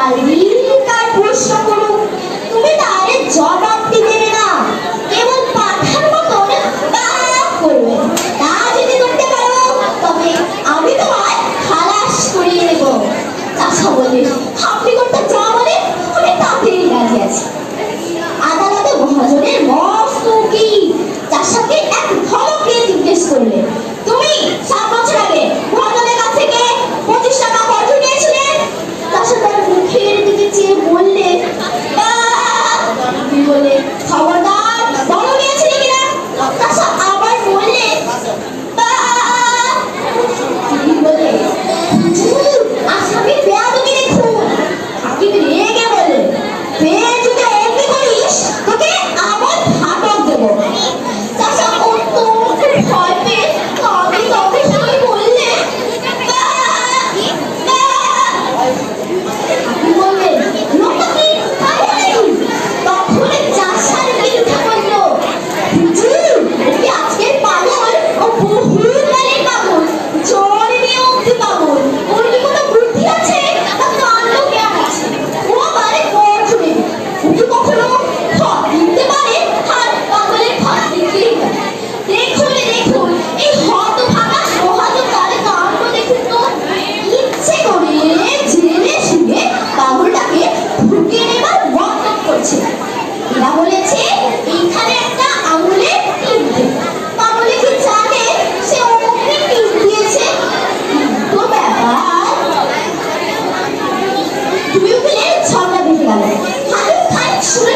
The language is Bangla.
কার প্রশ্ন করুক, তুমি তার জবাব দিবে না, কেবল পাঠার মতন করবে। তা যদি করতে পারো তবে আমি তোমায় খালাস করিয়ে নেব। চাচা বললেন, আপনি করতে যা বলে আমি তাতেই রাজি আছি। আদালতে মহাজনের মস্ত উকিল চাষাকে এক ধমক দিয়ে জিজ্ঞেস করলেন, তুমি 7 বছর আগে মহাজনের কাছ থেকে 25 টাকা কর্জ নিয়েছিলেন? চাষা তার মুখের দিকে চেয়ে বললে, বলে খবরদার বলো নিয়েছিলে কিনা? চাষা আবার বললে, বলে আসামি বেয়াদবি দেখুন। হাকিম রেগে বলে, বেয়ে যদি অমনি করিস তোকে আবার ফাটক দেবো। চাষা অত্যন্ত ভয় পেয়ে কাঁদে কাঁদে শুনে বললে, হাকিম বললেন, লোকটা কি পাগল নাকি? তখন চাষার বিরুদ্ধে বলল, হুজুর ওকে আজকে পাগল ও বহুকালের পাগল, জন্মে অব্দি পাগল। ওর কি কোনো বুদ্ধি আছে? তা কাণ্ড জ্ঞান আছে। ও আমারে গর্জনে ওকে কখনো খত দিতে পারে, আর পাগলের খত দিতেই পারে। দেখুন দেখুন এই হতভাগা সহজকারে কাণ্ড দেখুন তো। ইচ্ছে করে জেলে শুয়ে পাগলটাকে ঢুকে নেবার ওয়াক্ত করছে। এরা বলেছে এইখানে একটা আঙুলের টিপ দেবে। পাগলে কি জানে সে অমনি টিপ দিয়েছে? তো ব্যাপার দুই উকিলের ঝগড়া বেঁধে গেল। হাকিম খানিক শুনে